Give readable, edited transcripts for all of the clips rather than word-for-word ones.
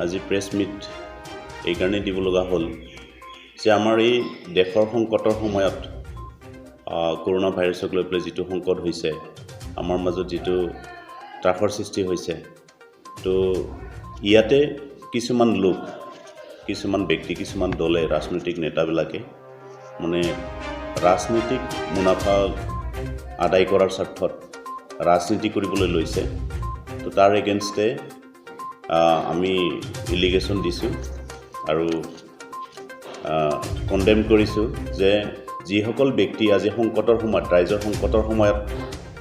আজি press meat এই কাৰণে দিব লগা হ'ল যে আমাৰ এই দেশৰ সংকটৰ সময়ত কৰোনা ভাইৰাছক লৈ পেলাই যিটো সংকট হৈছে, আমাৰ মাজত যিটো ত্ৰাসৰ সৃষ্টি হৈছে, তো ইয়াতে কিছুমান লোক, কিছুমান ব্যক্তি, কিছুমান দলে, ৰাজনৈতিক নেতাবিলাকে মানে ৰাজনৈতিক মুনাফা আদায় কৰাৰ স্বাৰ্থত ৰাজনীতি কৰিবলৈ লৈছে। তো তাৰ এগেইনষ্টে আমি ইলিগেশ্যন দিছোঁ আৰু কণ্ডেম কৰিছোঁ যে যিসকল ব্যক্তি আজি সংকটৰ সময়ত, ৰাইজৰ সংকটৰ সময়ত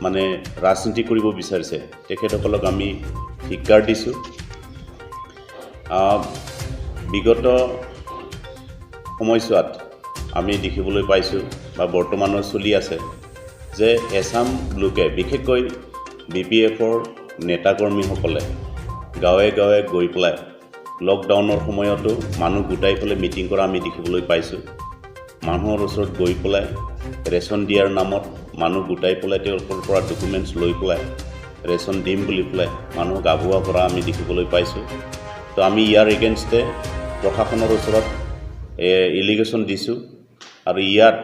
মানে ৰাজনীতি কৰিব বিচাৰিছে, তেখেতসকলক আমি ধিক্কাৰ দিছোঁ। বিগত সময়ছোৱাত আমি দেখিবলৈ পাইছোঁ বা বৰ্তমানৰ চলি আছে যে এছাম লোকে, বিশেষকৈ BPFৰ নেতাকৰ্মীসকলে গাঁৱে গাঁৱে গৈ পেলাই লকডাউনৰ সময়তো মানুহ গোটাই পেলাই মিটিং কৰা আমি দেখিবলৈ পাইছোঁ। মানুহৰ ওচৰত গৈ পেলাই ৰেচন দিয়াৰ নামত মানুহ গোটাই পেলাই তেওঁলোকৰ পৰা ডকুমেণ্টছ লৈ পেলাই ৰেচন দিম বুলি পেলাই মানুহক আগুৱা কৰা আমি দেখিবলৈ পাইছোঁ। তো আমি ইয়াৰ এগেইনষ্টে প্ৰশাসনৰ ওচৰত ইলিগেশ্যন দিছোঁ আৰু ইয়াত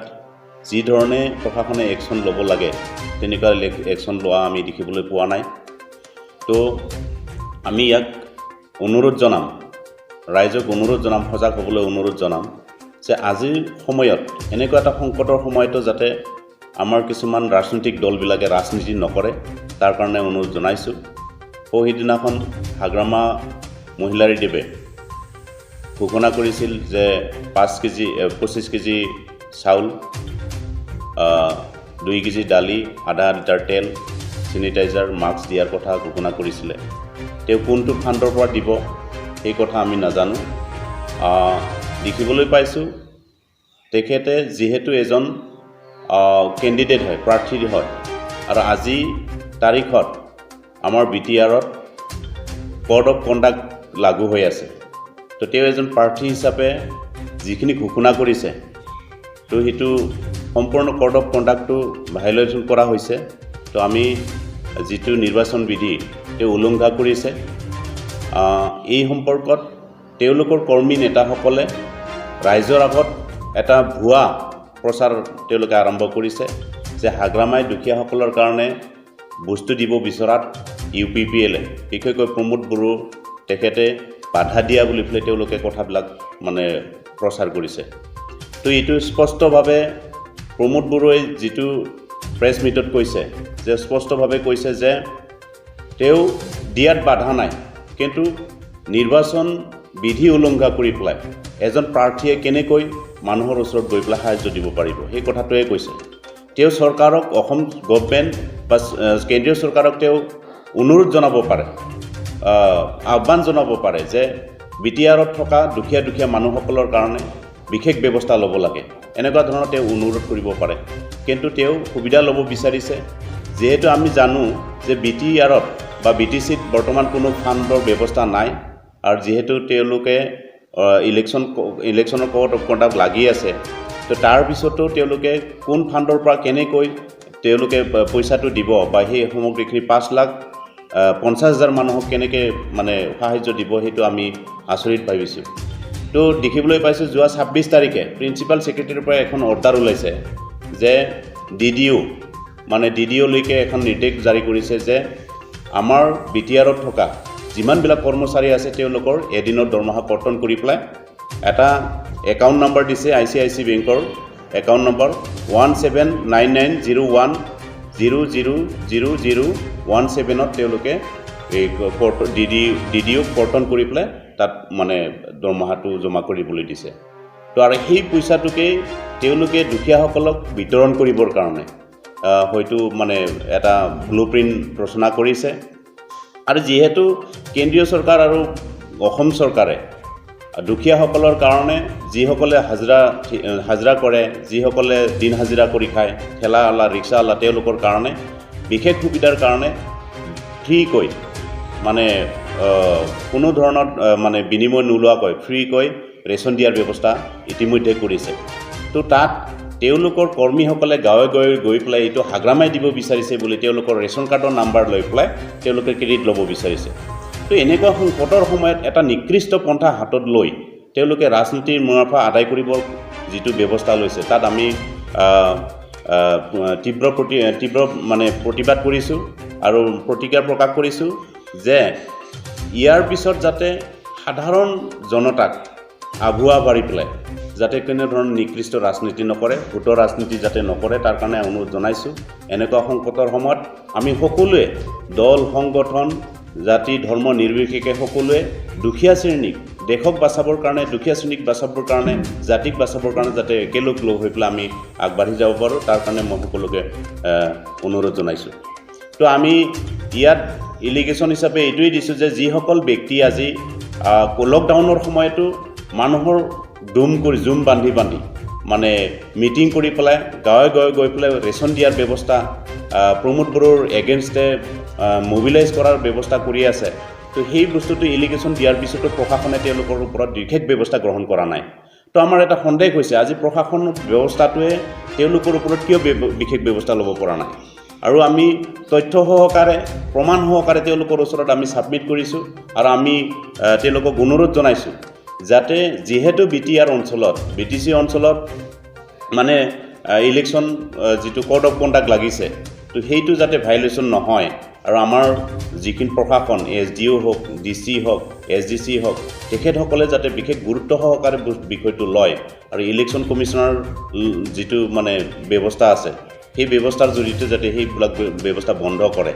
যি ধৰণে প্ৰশাসনে একশ্যন ল'ব লাগে তেনেকুৱা একশ্যন লোৱা আমি দেখিবলৈ পোৱা নাই। তো আমি ইয়াক অনুৰোধ জনাম, ৰাইজক অনুৰোধ জনাম, সজাগ হ'বলৈ অনুৰোধ জনাম যে আজিৰ সময়ত, এনেকুৱা এটা সংকটৰ সময়তো যাতে আমাৰ কিছুমান ৰাজনৈতিক দলবিলাকে ৰাজনীতি নকৰে, তাৰ কাৰণে অনুৰোধ জনাইছোঁ। সেইদিনাখন হাগ্ৰামা মহিলাৰীদেৱে ঘোষণা কৰিছিল যে 25 কেজি চাউল, 2 কেজি দালি, আধা লিটাৰ তেল, চেনিটাইজাৰ, মাস্ক দিয়াৰ কথা ঘোষণা কৰিছিলে। তেওঁ কোনটো ফাণ্ডৰ পৰা দিব সেই কথা আমি নাজানো। দেখিবলৈ পাইছোঁ তেখেতে যিহেতু এজন কেণ্ডিডেট হয়, প্ৰাৰ্থী হয়, আৰু আজি তাৰিখত আমাৰ BTRত কোড অফ কণ্ডাক্ট লাগু হৈ আছে। তো তেওঁ এজন প্ৰাৰ্থী হিচাপে যিখিনি ঘোষণা কৰিছে, তো সেইটো সম্পূৰ্ণ কোড অফ কণ্ডাক্টটো ভায়োলেশ্যন কৰা হৈছে। তো আমি যিটো নিৰ্বাচন বিধি তেওঁ উলংঘা কৰিছে। এই সম্পৰ্কত তেওঁলোকৰ কৰ্মী নেতাসকলে ৰাইজৰ আগত এটা ভুৱা প্ৰচাৰ তেওঁলোকে আৰম্ভ কৰিছে যে হাগ্ৰামাই দুখীয়াসকলৰ কাৰণে বস্তু দিব বিচৰাত UPPL, বিশেষকৈ প্ৰমোদ বড়ো তেখেতে বাধা দিয়া বুলি পেলাই তেওঁলোকে কথাবিলাক মানে প্ৰচাৰ কৰিছে। তো এইটো স্পষ্টভাৱে প্ৰমোদ বড়োৱে যিটো প্ৰেছ মিটত কৈছে, যে স্পষ্টভাৱে কৈছে যে তেওঁ দিয়াত বাধা নাই, কিন্তু নিৰ্বাচন বিধি উলংঘা কৰি পেলাই এজন প্ৰাৰ্থীয়ে কেনেকৈ মানুহৰ ওচৰত গৈ পেলাই সাহায্য দিব পাৰিব, সেই কথাটোৱে কৈছে। তেওঁ চৰকাৰক, অসম গভৰ্ণমেণ্ট বা কেন্দ্ৰীয় চৰকাৰক তেওঁ অনুৰোধ জনাব পাৰে, আহ্বান জনাব পাৰে যে BTRত থকা দুখীয়া মানুহসকলৰ কাৰণে বিশেষ ব্যৱস্থা ল'ব লাগে, এনেকুৱা ধৰণৰ তেওঁ অনুৰোধ কৰিব পাৰে। কিন্তু তেওঁ সুবিধা ল'ব বিচাৰিছে। যিহেতু আমি জানো যে BTRত বা BTCত বৰ্তমান কোনো ফাণ্ডৰ ব্যৱস্থা নাই, আৰু যিহেতু তেওঁলোকে ইলেকশ্যনৰ কোড অফ কণ্ডাক্ট লাগি আছে, তো তাৰপিছতো তেওঁলোকে কোন ফাণ্ডৰ পৰা কেনেকৈ তেওঁলোকে পইচাটো দিব বা সেই সামগ্ৰীখিনি 5,50,000 মানুহক কেনেকৈ মানে সাহায্য দিব, সেইটো আমি আচৰিত ভাবিছোঁ। তো দেখিবলৈ পাইছোঁ যোৱা 26 তাৰিখে প্ৰিন্সিপাল ছেক্ৰেটাৰীৰ পৰা এখন অৰ্ডাৰ ওলাইছে যে DDOলৈকে এখন নিৰ্দেশ জাৰি কৰিছে যে আমাৰ BTRত থকা যিমানবিলাক কৰ্মচাৰী আছে তেওঁলোকৰ এদিনৰ দৰমহা কৰ্তন কৰি পেলাই এটা একাউণ্ট নম্বৰ দিছে, ICIC বেংকৰ একাউণ্ট নম্বৰ 179901000017ত তেওঁলোকে এই DDOক কৰ্তন কৰি পেলাই তাত মানে দৰমহাটো জমা কৰিবলৈ দিছে। তো আৰু সেই পইচাটোকেই তেওঁলোকে দুখীয়াসকলক বিতৰণ কৰিবৰ কাৰণে হয়তো মানে এটা ব্লুপ্ৰিণ্ট ৰচনা কৰিছে। আৰু যিহেতু কেন্দ্ৰীয় চৰকাৰ আৰু অসম চৰকাৰে দুখীয়াসকলৰ কাৰণে, যিসকলে হাজিৰা কৰে, যিসকলে দিন হাজিৰা কৰি খায়, ঠেলাৱালা, ৰিক্সাৱালা, তেওঁলোকৰ কাৰণে বিশেষ সুবিধাৰ কাৰণে ফ্ৰীকৈ মানে কোনো ধৰণৰ মানে বিনিময় নোলোৱাকৈ ফ্ৰীকৈ ৰেচন দিয়াৰ ব্যৱস্থা ইতিমধ্যে কৰিছে। তো তাত তেওঁলোকৰ কৰ্মীসকলে গাঁৱে গাঁৱে গৈ পেলাই এইটো হাগ্ৰামাই দিব বিচাৰিছে বুলি তেওঁলোকৰ ৰেচন কাৰ্ডৰ নাম্বাৰ লৈ পেলাই তেওঁলোকে ক্ৰেডিট ল'ব বিচাৰিছে। তো এনেকুৱা সংকটৰ সময়ত এটা নিকৃষ্ট পন্থা হাতত লৈ তেওঁলোকে ৰাজনীতিৰ মুনাফা আদায় কৰিবৰ যিটো ব্যৱস্থা লৈছে তাত আমি তীব্ৰ মানে প্ৰতিবাদ কৰিছোঁ আৰু প্ৰতিক্ৰিয়া প্ৰকাশ কৰিছোঁ যে ইয়াৰ পিছত যাতে সাধাৰণ জনতাক আভুৱা বাঢ়ি পেলাই যাতে কোনো ধৰণৰ নিকৃষ্ট ৰাজনীতি নকৰে, ভোটৰ ৰাজনীতি যাতে নকৰে তাৰ কাৰণে অনুৰোধ জনাইছোঁ। এনেকুৱা সংকটৰ সময়ত আমি সকলোৱে দল সংগঠন জাতি ধৰ্ম নিৰ্বিশেষে সকলোৱে দুখীয়া শ্ৰেণীক দেশক বাচাবৰ কাৰণে, দুখীয়া শ্ৰেণীক বাচাবৰ কাৰণে, জাতিক বাচাবৰ কাৰণে যাতে একেলগ লগ হৈ পেলাই আমি আগবাঢ়ি যাব পাৰোঁ তাৰ কাৰণে মই সকলোকে অনুৰোধ জনাইছোঁ। তো আমি ইয়াত ইলিগেশ্যন হিচাপে এইটোৱেই দিছোঁ যে যিসকল ব্যক্তি আজি লকডাউনৰ সময়তো মানুহৰ জুম বান্ধি মানে মিটিং কৰি পেলাই গাঁৱে গাঁৱে গৈ পেলাই ৰেচন দিয়াৰ ব্যৱস্থা, প্ৰমোদ বড়োৰ এগেইনষ্টে মোবিলাইজ কৰাৰ ব্যৱস্থা কৰি আছে। তো সেই বস্তুটো ইলিগেশ্যন দিয়াৰ পিছতো প্ৰশাসনে তেওঁলোকৰ ওপৰত বিশেষ ব্যৱস্থা গ্ৰহণ কৰা নাই। তো আমাৰ এটা সন্দেহ হৈছে আজি প্ৰশাসন ব্যৱস্থাটোৱে তেওঁলোকৰ ওপৰত কিয় বিশেষ ব্যৱস্থা ল'ব পৰা নাই। আৰু আমি তথ্য সহকাৰে প্ৰমাণ সহকাৰে তেওঁলোকৰ ওচৰত আমি ছাবমিট কৰিছোঁ আৰু আমি তেওঁলোকক অনুৰোধ জনাইছোঁ যাতে যিহেতু BTC অঞ্চলত মানে ইলেকশ্যন যিটো কোড অফ কণ্ডাক্ট লাগিছে তো সেইটো যাতে ভাইলেশ্যন নহয় আৰু আমাৰ যিখিনি প্ৰশাসন SDO হওক, DC হওক, SDC হওক তেখেতসকলে যাতে বিশেষ গুৰুত্ব সহকাৰে বিষয়টো লয় আৰু ইলেকশ্যন কমিশ্যনৰ যিটো মানে ব্যৱস্থা আছে সেই ব্যৱস্থাৰ জৰিয়তে যাতে সেইবিলাক ব্যৱস্থা বন্ধ কৰে।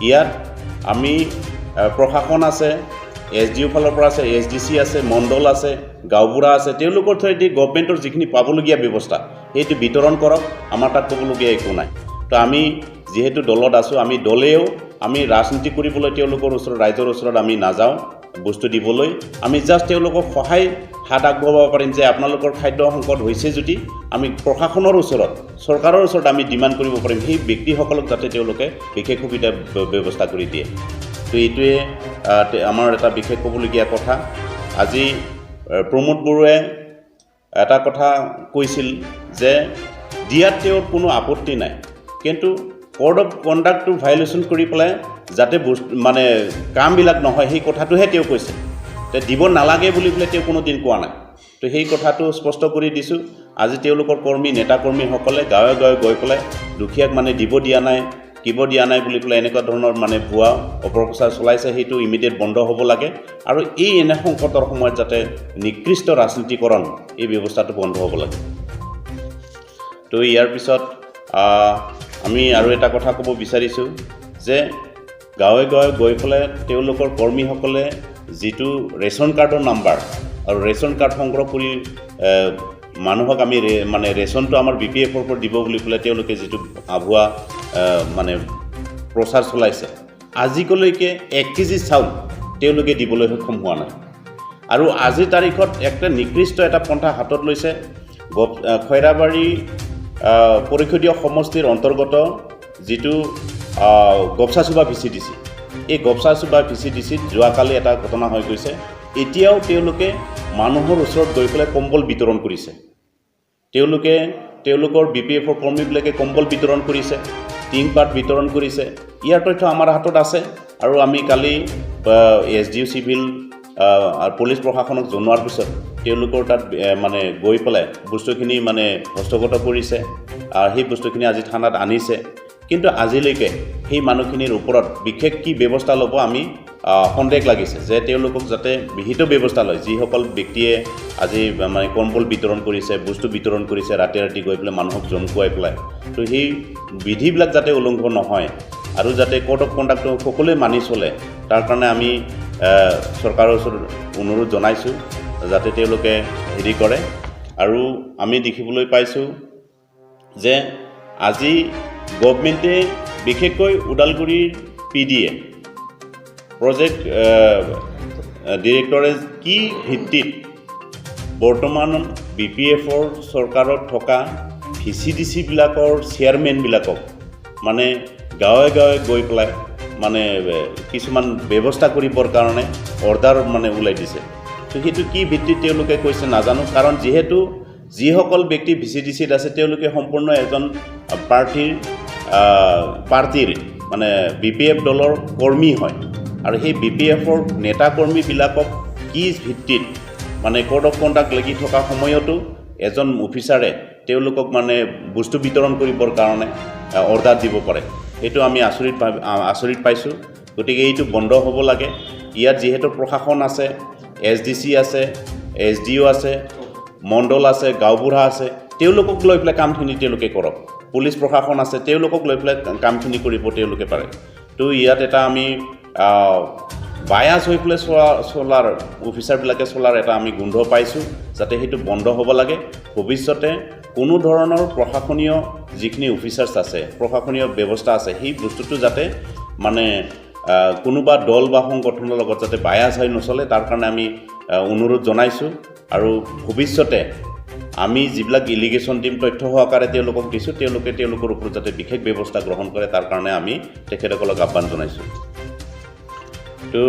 ইয়াত আমি প্ৰশাসন আছে, SDO ফালৰ পৰা আছে, SDC আছে, মণ্ডল আছে, গাঁওবুঢ়া আছে, তেওঁলোকৰ থ্ৰুদি গভৰ্ণমেণ্টৰ যিখিনি পাবলগীয়া ব্যৱস্থা সেইটো বিতৰণ কৰক, আমাৰ তাত ক'বলগীয়া একো নাই। তো আমি যিহেতু দলত আছোঁ, আমি দলেও আমি ৰাজনীতি কৰিবলৈ তেওঁলোকৰ ওচৰত ৰাইজৰ ওচৰত আমি নাযাওঁ বস্তু দিবলৈ, আমি জাষ্ট তেওঁলোকক সহায় হাত আগবঢ়াব পাৰিম যে আপোনালোকৰ খাদ্য সংকট হৈছে যদি আমি প্ৰশাসনৰ ওচৰত চৰকাৰৰ ওচৰত আমি ডিমাণ্ড কৰিব পাৰিম সেই ব্যক্তিসকলক যাতে তেওঁলোকে বিশেষ সুবিধা ব্যৱস্থা কৰি দিয়ে। তো এইটোৱে আমাৰ এটা বিশেষ ক'বলগীয়া কথা। আজি প্ৰমোদ বড়োৱে এটা কথা কৈছিল যে দিয়াত তেওঁৰ কোনো আপত্তি নাই, কিন্তু কোড অফ কণ্ডাক্টটো ভাইলেশ্যন কৰি পেলাই যাতে মানে কামবিলাক নহয় সেই কথাটোহে তেওঁ কৈছে। দিব নালাগে বুলি পেলাই তেওঁ কোনো দিন কোৱা নাই। তো সেই কথাটো স্পষ্ট কৰি দিছোঁ। আজি তেওঁলোকৰ নেতাকৰ্মীসকলে গাঁৱে গাঁৱে গৈ পেলাই দুখীয়াক মানে দিব দিয়া নাই বুলি পেলাই এনেকুৱা ধৰণৰ মানে ভুৱা অপপ্ৰচাৰ চলাইছে, সেইটো ইমিডিয়েট বন্ধ হ'ব লাগে আৰু এই এনে সংকটৰ সময়ত যাতে নিকৃষ্ট ৰাজনীতিকৰণ এই ব্যৱস্থাটো বন্ধ হ'ব লাগে। তো ইয়াৰ পিছত আমি আৰু এটা কথা ক'ব বিচাৰিছোঁ যে গাঁৱে গাঁৱে গৈ পেলাই তেওঁলোকৰ কৰ্মীসকলে যিটো ৰেচন কাৰ্ডৰ নাম্বাৰ আৰু ৰেচন কাৰ্ড সংগ্ৰহ কৰি মানুহক আমি মানে ৰেচনটো আমাৰ BPFৰ পৰা দিব বুলি পেলাই তেওঁলোকে যিটো আভুৱা মানে প্ৰচাৰ চলাইছে, আজিলৈকে 1 কেজি চাউল তেওঁলোকে দিবলৈ সক্ষম হোৱা নাই। আৰু আজিৰ তাৰিখত একটা নিকৃষ্ট এটা পন্থা হাতত লৈছে। খৈৰাবাৰী পৰিষদীয় সমষ্টিৰ অন্তৰ্গত যিটো গপচাচুবা VCDC, এই গপচাচুবা VCDCত যোৱাকালি এটা ঘটনা হৈ গৈছে। এতিয়াও তেওঁলোকে মানুহৰ ওচৰত গৈ পেলাই কম্বল বিতৰণ কৰিছে। তেওঁলোকৰ BPFৰ কৰ্মীবিলাকে কম্বল বিতৰণ কৰিছে, টিংপাত বিতৰণ কৰিছে। ইয়াৰ তথ্য আমাৰ হাতত আছে আৰু আমি কালি SDO চিভিল আৰু পুলিচ প্ৰশাসনক জনোৱাৰ পিছত তেওঁলোকৰ তাত মানে গৈ পেলাই বস্তুখিনি মানে হস্তগত কৰিছে আৰু সেই বস্তুখিনি আজি থানাত আনিছে। কিন্তু আজিলৈকে সেই মানুহখিনিৰ ওপৰত বিশেষ কি ব্যৱস্থা ল'ব আমি সন্দেহ লাগিছে যে তেওঁলোকক যাতে বিহিত ব্যৱস্থা লয়। যিসকল ব্যক্তিয়ে আজি মানে কম্বল বিতৰণ কৰিছে, বস্তু বিতৰণ কৰিছে, ৰাতি গৈ পেলাই মানুহক জমকুৱাই পেলাই, তো সেই বিধিবিলাক যাতে উলংঘন নহয় আৰু যাতে কোড অফ কণ্ডাক্টটো সকলোৱে মানি চলে তাৰ কাৰণে আমি চৰকাৰৰ ওচৰত অনুৰোধ জনাইছোঁ যাতে তেওঁলোকে হেৰি কৰে। আৰু আমি দেখিবলৈ পাইছোঁ যে আজি গভৰ্ণমেণ্টে বিশেষকৈ ওদালগুৰিৰ PDA প্ৰজেক্ট ডিৰেক্টৰে কি ভিত্তিত বৰ্তমান BPFৰ চৰকাৰত থকা VCDCবিলাকৰ চেয়াৰমেনবিলাকক মানে গাঁৱে গাঁৱে গৈ পেলাই মানে কিছুমান ব্যৱস্থা কৰিবৰ কাৰণে অৰ্ডাৰ মানে ওলাই দিছে। তো সেইটো কি ভিত্তিত তেওঁলোকে কৈছে নাজানো, কাৰণ যিহেতু যিসকল ব্যক্তি VCDCত আছে তেওঁলোকে সম্পূৰ্ণ এজন পাৰ্টিৰ মানে BPF দলৰ কৰ্মী হয়। আৰু সেই BPFৰ নেতাকৰ্মীবিলাকক কি ভিত্তিত মানে কোড অফ কণ্ডাক্ট লাগি থকা সময়তো এজন অফিচাৰে তেওঁলোকক মানে বস্তু বিতৰণ কৰিবৰ কাৰণে অৰ্ডাৰ দিব পাৰে এইটো আমি আচৰিত পাইছোঁ গতিকে এইটো বন্ধ হ'ব লাগে ইয়াত যিহেতু প্ৰশাসন আছে SDC আছে SDO আছে মণ্ডল আছে গাঁওবুঢ়া আছে তেওঁলোকক লৈ পেলাই কামখিনি তেওঁলোকে কৰক পুলিচ প্ৰশাসন আছে তেওঁলোকক লৈ পেলাই কামখিনি কৰিব তেওঁলোকে পাৰে তো ইয়াত এটা আমি বায়াস হৈ পেলাই চলাৰ অফিচাৰবিলাকে চলাৰ এটা আমি গোন্ধ পাইছোঁ যাতে সেইটো বন্ধ হ'ব লাগে ভৱিষ্যতে কোনো ধৰণৰ প্ৰশাসনীয় যিখিনি অফিচাৰ্ছ আছে প্ৰশাসনীয় ব্যৱস্থা আছে সেই বস্তুটো যাতে মানে কোনোবা দল বা সংগঠনৰ লগত যাতে বায়াস হৈ নচলে তাৰ কাৰণে আমি অনুৰোধ জনাইছোঁ আৰু ভৱিষ্যতে আমি যিবিলাক ইলিগেশ্যন দিম তথ্য সহকাৰে তেওঁলোকক দিছোঁ তেওঁলোকৰ ওপৰত যাতে বিশেষ ব্যৱস্থা গ্ৰহণ কৰে তাৰ কাৰণে আমি তেখেতসকলক আহ্বান জনাইছোঁ তো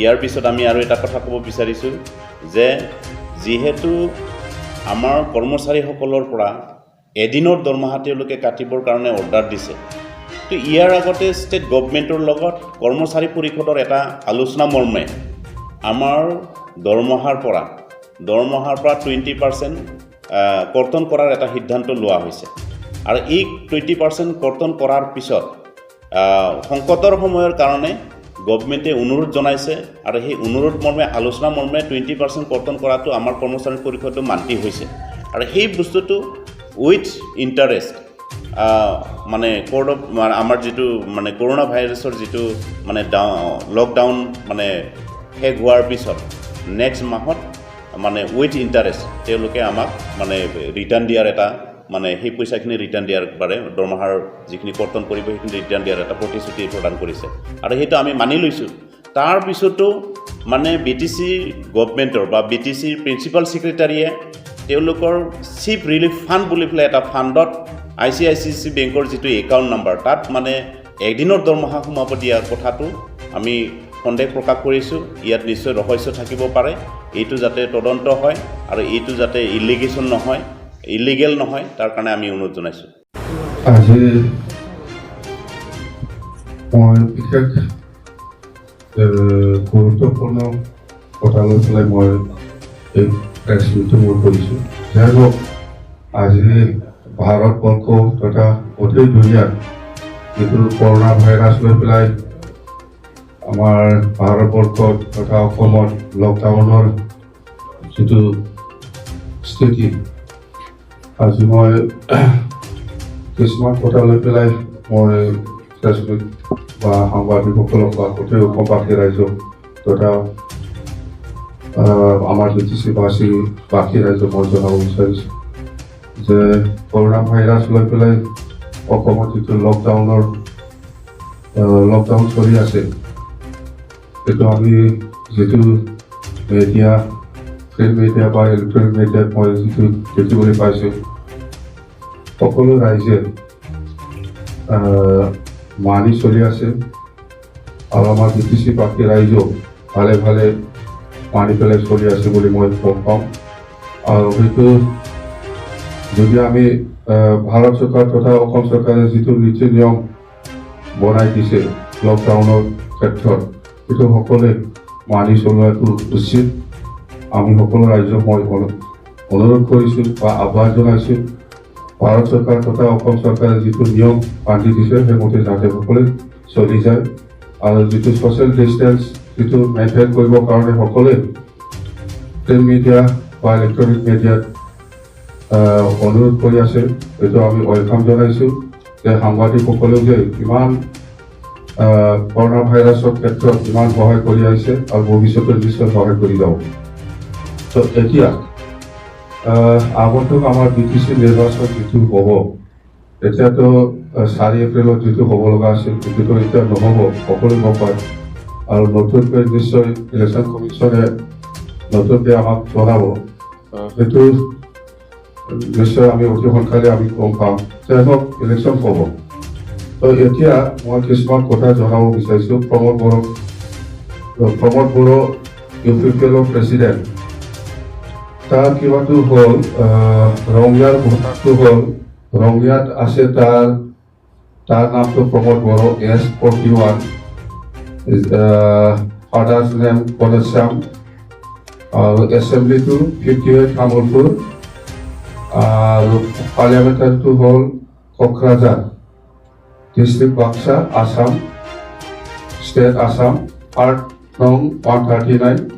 ইয়াৰ পিছত আমি আৰু এটা কথা ক'ব বিচাৰিছোঁ যে যিহেতু আমাৰ কৰ্মচাৰীসকলৰ পৰা এদিনৰ দৰমহা তেওঁলোকে কাটিবৰ কাৰণে অৰ্ডাৰ দিছে তো ইয়াৰ আগতে ষ্টেট গভৰ্ণমেণ্টৰ লগত কৰ্মচাৰী পৰিষদৰ এটা আলোচনা মৰ্মে আমাৰ দৰমহাৰ পৰা 20% কৰ্তন কৰাৰ এটা সিদ্ধান্ত লোৱা হৈছে আৰু এই 20% কৰ্তন কৰাৰ পিছত সংকটৰ সময়ৰ কাৰণে গভৰ্ণমেণ্টে অনুৰোধ জনাইছে আৰু সেই অনুৰোধ মৰ্মে আলোচনা মৰ্মে 20% কৰ্তন কৰাটো আমাৰ কৰ্মচাৰী পৰিষদটো মান্তি হৈছে আৰু সেই বস্তুটো উইথ ইণ্টাৰেষ্ট মানে আমাৰ যিটো মানে কৰোনা ভাইৰাছৰ যিটো মানে লকডাউন মানে শেষ হোৱাৰ পিছত নেক্সট মাহত মানে উইথ ইণ্টাৰেষ্ট তেওঁলোকে আমাক মানে ৰিটাৰ্ণ দিয়াৰ এটা মানে সেই পইচাখিনি ৰিটাৰ্ণ দিয়াৰ বাবে দৰমহাৰ যিখিনি কৰ্তন কৰিব সেইখিনি ৰিটাৰ্ণ দিয়াৰ এটা প্ৰতিশ্ৰুতি প্ৰদান কৰিছে আৰু সেইটো আমি মানি লৈছোঁ তাৰ পিছতো মানে BTC গভৰ্ণমেণ্টৰ বা BTCৰ প্ৰিন্সিপাল ছেক্ৰেটাৰীয়ে তেওঁলোকৰ চিফ ৰিলিফ ফাণ্ড বুলি পেলাই এটা ফাণ্ডত ICICI বেংকৰ যিটো একাউণ্ট নাম্বাৰ তাত মানে একদিনৰ দৰমহা সোমাব দিয়া কথাটো আমি সন্দেহ প্ৰকাশ কৰিছোঁ ইয়াত নিশ্চয় ৰহস্য থাকিব পাৰে এইটো যাতে তদন্ত হয় আৰু এইটো যাতে ইলিগেল নহয় তাৰ কাৰণে আমি অনুৰোধ জনাইছোঁ আজি মই বিশেষ গুৰুত্বপূৰ্ণ কথা লৈ পেলাই মই এই প্ৰেছ মিটিং কৰিছোঁ যাই হওক আজি ভাৰতবৰ্ষ তথা গোটেই দুনিয়াত যিটো কৰোনা ভাইৰাছ লৈ পেলাই আমাৰ ভাৰতবৰ্ষত তথা অসমত লকডাউনৰ যিটো স্থিতি আজি মই কিছুমান কথা লৈ পেলাই মই ফেচবুক বা সাংবাদিকসকলক বা গোটেই অসমবাসী ৰাইজক তথা আমাৰ BTC বাসী ৰাইজক মই জনাব বিচাৰিছোঁ যে কৰোনা ভাইৰাছ লৈ পেলাই অসমত যিটো লকডাউন চলি আছে সেইটো আমি যিটো মিডিয়া প্ৰিণ্ট মিডিয়া বা ইলেক্ট্ৰনিক মিডিয়াত মই যিটো দেখিবলৈ পাইছোঁ সকলো ৰাইজে মানি চলি আছে আৰু আমাৰ BTC বাসী ৰাইজেও ভালে ভালে মানি পেলাই চলি আছে বুলি মই গম পাওঁ আৰু সেইটো যদি আমি ভাৰত চৰকাৰ তথা অসম চৰকাৰে যিটো নীতি নিয়ম বনাই দিছে লকডাউনৰ ক্ষেত্ৰত সেইটো সকলোৱে মানি চলোৱাটো উচিত আমি সকলো ৰাইজক মই অনুৰোধ কৰিছোঁ বা আহ্বান জনাইছোঁ ভাৰত চৰকাৰ তথা অসম চৰকাৰে যিটো নিয়ম বান্ধি দিছে সেইমতে যাতে সকলোৱে চলি যায় আৰু যিটো ছ'চিয়েল ডিষ্টেঞ্চ যিটো মেইনটেইন কৰিবৰ কাৰণে সকলোৱে প্ৰিণ্ট মিডিয়া বা ইলেক্ট্ৰনিক মিডিয়াত অনুৰোধ কৰি আছে এইটো আমি ৱেলকাম জনাইছোঁ যে সাংবাদিকসকলেও যে ইমান কৰোনা ভাইৰাছৰ ক্ষেত্ৰত ইমান সহায় কৰি আহিছে আৰু ভৱিষ্যতে নিশ্চয় সহায় কৰি যাব তো এতিয়া আগন্তুক আমাৰ BTC নিৰ্বাচন যিটো হ'ব এতিয়াতো 4 এপ্ৰিলত যিটো হ'ব লগা আছিল সেইটোতো এতিয়া নহ'ব সকলোৱে গম পায় আৰু নতুনকৈ নিশ্চয় ইলেকশ্যন কমিশ্যনে নতুনকৈ আমাক জনাব সেইটো নিশ্চয় আমি অতি সোনকালে আমি গম পাম যে ইলেকশ্যন হ'ব তো এতিয়া মই কিছুমান কথা জনাব বিচাৰিছোঁ প্ৰমোদ বড়ো UPPLৰ প্ৰেচিডেণ্ট তাৰ কিবাটো হ'ল ৰঙিয়াৰ ভোটাৰটো হ'ল ৰঙিয়াত আছে তাৰ নামটো Pramod Bodo S41 Father's name Kodasham, Assembly to 58 Kamulpur, Parliamentary to Hall Kokrajhar, District Baksha, Assam, State Assam, Part Nong 139,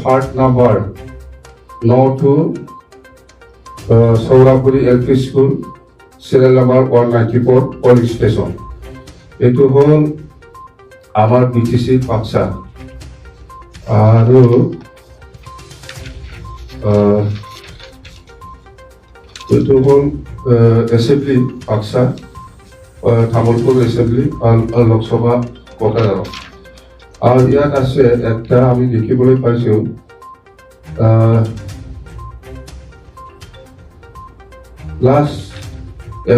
Part number No to Saurapuri LP School, serial number 194, Police Station. Etu hol amar BTC Paksa. Aru etu hol Assembly Paksa, Tamulpur Assembly, Lok Sabha Kotarar. Ar ইয়াত আছে একটা আমি দেখিবলৈ পাইছো last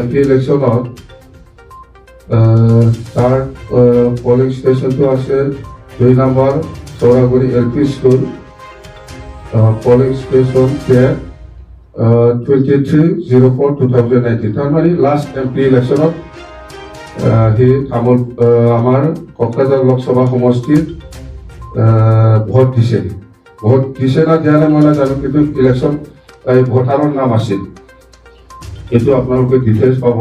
MP ইলেকশ্যনত তাৰ polling ষ্টেচনটো আছে 2 number Chouraguri LP school polling station 23/04/2019 তাৰমানে লাষ্ট MP ইলেকশ্যনত সি আমাৰ কোকৰাঝাৰ লোকসভা সমষ্টিত ভোট দিছে না দিয়া নাই মই নাজানো কিন্তু ইলেকশ্যন ভোটাৰৰ নাম আছিল এইটো আপোনালোকে ডিটেইলছ পাব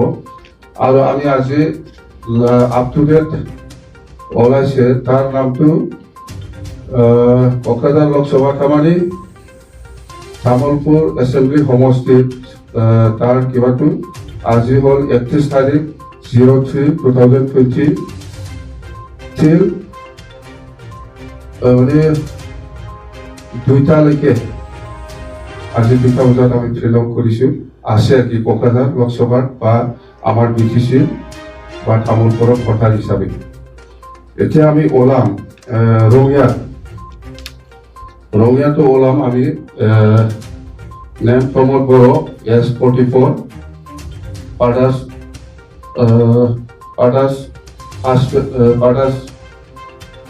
আৰু আমি আজি আপ টু ডেট ওলাইছে তাৰ নামটো কোকৰাঝাৰ লোকসভা তাৰমানে তামুলপুৰ এছেম্বলি সমষ্টিত তাৰ কিবাটো আজি হ'ল 31 তাৰিখ 03/2020 till মানে 2টালৈকে আজি 2টা বজাত আমি ফিল আপ কৰিছোঁ আছে কি কোকৰাঝাৰ লোকসভাৰ বা আমাৰ BTC বা তামুলপুৰৰ ভোটাৰ হিচাপে এতিয়া আমি ওলাম ৰঙিয়াতো ওলাম আমি name Pramod Boro S44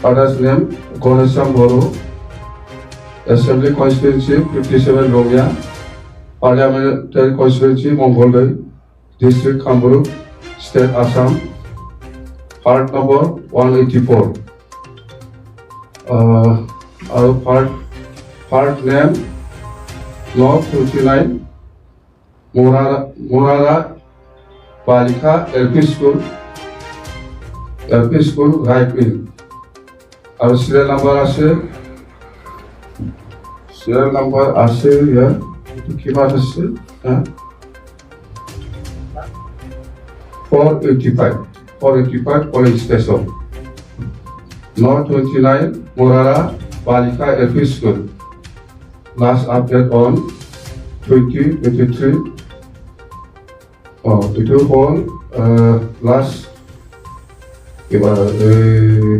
Father's name Gonesham Boro, Assembly Constituency 57 Rongya, Parliamentary Constituency Mongolgai, District Kamruk, State Assam, Part number 184. Our part name North 29 Morara Balika LP School right in. Our serial number আছে ইয়াৰ কিমান আছে 485 Police Station, North 29 Morara Balika LP School. Last update on 2023. It will hold last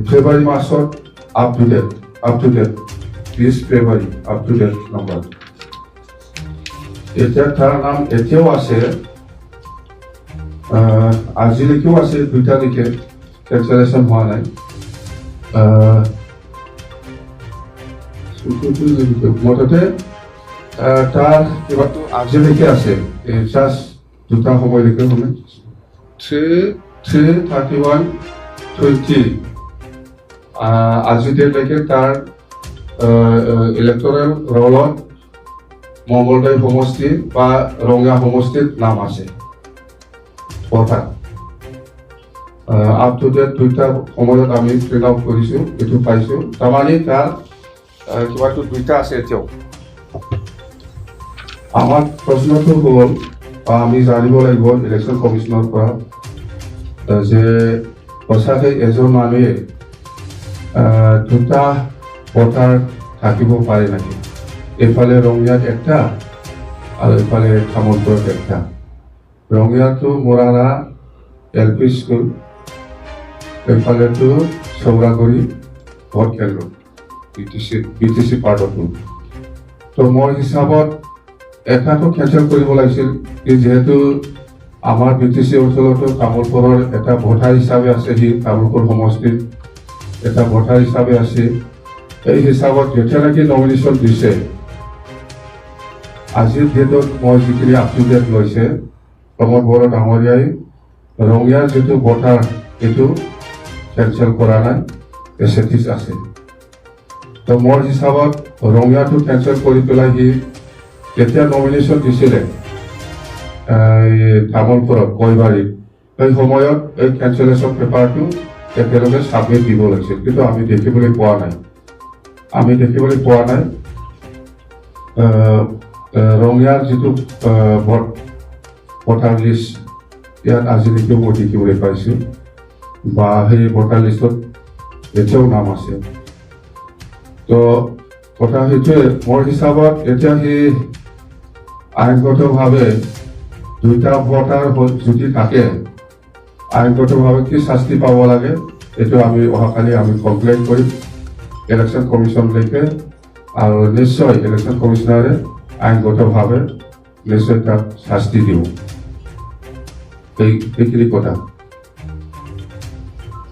February মাসত up to date this February up to date number. এতিয়া তাৰ নাম এতিয়াও আছে আজিলৈকেও আছে 2টালৈকে cancellation হোৱা নাই মুঠতে তাৰ কিবাটো আজিলৈকে আছে জাষ্ট 2টা সময়লৈকে মানে 3/31/20 আজি ডেটলৈকে তাৰ ইলেক্টৰেল ৰলত মংগলদৈ সমষ্টি বা ৰঙিয়া সমষ্টিত নাম আছে অৰ্থাৎ আপ টু ডেট 2টা সময়ত আমি ফিল আপ কৰিছোঁ এইটো পাইছোঁ তাৰমানে তাৰ কিবাটো 2টা আছে এতিয়াও আমাৰ প্ৰশ্নটো হ'ল আমি জানিব লাগিব ইলেকশ্যন কমিশ্যনৰ পৰা যে সঁচাকৈ এজন মানুহে 2টা ভোটাৰ থাকিব পাৰে নেকি এইফালে ৰঙিয়াত একটা আৰু এইফালে তামুলপুৰত একটা ৰঙিয়াটো মোৰাৰা LP স্কুল এইফালেটো চৌৰাগুৰি ভোট কেন্দ্ৰ BTC পাৰ্টটো তো মোৰ হিচাপত এটাটো কেঞ্চেল কৰিব লাগিছিল যিহেতু আমাৰ BTC অঞ্চলতো তামুলপুৰৰ এটা ভোটাৰ হিচাপে আছে সি তামুলপুৰ সমষ্টিত এটা ভোটাৰ হিচাপে আছে এই হিচাপত যেতিয়ালৈকে নমিনেশ্যন দিছে আজিৰ ডেটত মই যিখিনি আপ টু ডেট লৈছে প্ৰমোদ বড়ো ডাঙৰীয়াই ৰঙিয়াৰ যিটো ভোটাৰ এইটো কেঞ্চেল কৰা নাই, এছএটিছ আছে। তো মোৰ হিচাপত ৰঙিয়াটো কেঞ্চেল কৰি পেলাই সি যেতিয়া নমিনেশ্যন দিছিলে তামোলপুৰত কৈবাৰীত, সেই সময়ত এই কেঞ্চেলেশ্যন পেপাৰটো একেলগে ছাবমিট দিব লাগিছিল, কিন্তু আমি দেখিবলৈ পোৱা নাই। ৰঙিয়াৰ যিটো ভোটাৰ লিষ্ট ইয়াত আজিলৈকে মই দেখিবলৈ পাইছোঁ, বা সেই ভোটাৰ লিষ্টত এতিয়াও নাম আছে। তো কথা সেইটোৱে, মোৰ হিচাপত এতিয়া সেই আইনগতভাৱে দুটা ভোটাৰ যদি থাকে, আইনগতভাৱে কি শাস্তি পাব লাগে এইটো আমি অহাকালি আমি কমপ্লেইন কৰিম ইলেকশ্যন কমিশ্যনলৈকে, আৰু নিশ্চয় ইলেকশ্যন কমিশ্যনাৰে আইনগতভাৱে নিশ্চয় তাক শাস্তি দিব। এইখিনি কথা।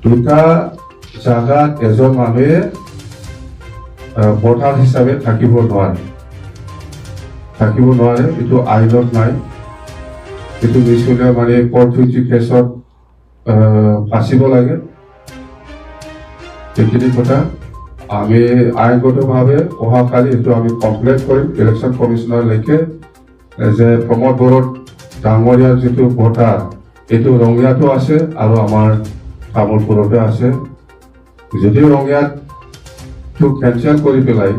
দুটা জাগাত এজন মানুহে ভোটাৰ হিচাপে থাকিব নোৱাৰে, এইটো আইনত নাই। এইটো নিশ্চয় মানে কৰ্টুইটি কেছত ফাঁচিব লাগে। এইখিনি কথা আমি আইনগতভাৱে অহাকালি এইটো আমি কমপ্লেইন কৰিম ইলেকশ্যন কমিশ্যনাৰলৈকে, যে প্ৰমোদ বড়ো ডাঙৰীয়াৰ যিটো ভোটাৰ এইটো ৰঙিয়াতো আছে আৰু আমাৰ তামোলপুৰতো আছে। যদি ৰঙিয়াটো কেঞ্চেল কৰি পেলাই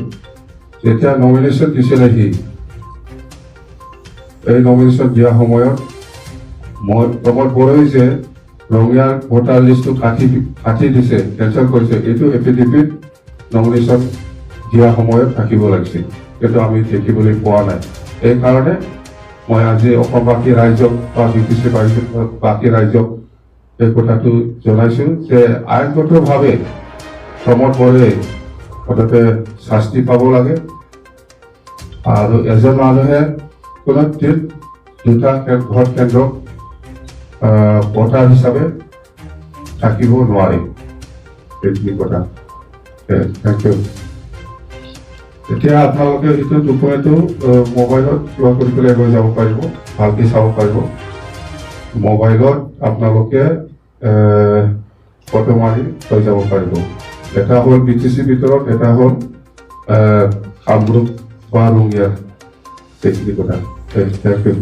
যেতিয়া নমিনেশ্যন দিছিলে সি, এই নমিনেশ্যন দিয়া সময়ত প্ৰমোদ বড়োই যে ৰঙিয়াৰ ভোটাৰ লিষ্টটো কাটি দিছে, কেঞ্চেল কৰিছে, এইটো এফিডেভিট নমিনেশ্যন দিয়া সময়ত থাকিব লাগিছিল, কিন্তু আমি দেখিবলৈ পোৱা নাই। এইকাৰণে মই আজি অসমবাসী ৰাইজক বা BTC বাকী ৰাইজক এই কথাটো জনাইছোঁ যে আইনগতভাৱে প্ৰমোদ বড়োৱে মুঠতে শাস্তি পাব লাগে, আৰু এজন মানুহে কোনো দুটা ভোট কেন্দ্ৰক ভোটাৰ হিচাপে থাকিব নোৱাৰে। এইখিনি কথা। Thank you. এতিয়া আপোনালোকে সেইটো ডকুমেণ্টটো মোবাইলত কিবা কৰি পেলাই লৈ যাব পাৰিব, ভালকৈ চাব পাৰিব। মোবাইলত আপোনালোকে ফটো মাৰি লৈ যাব পাৰিব। এটা হ'ল BTC ভিতৰত, এটা হ'ল কামৰূপ বা ৰঙিয়াৰ। সেইখিনি কথা। Thank U.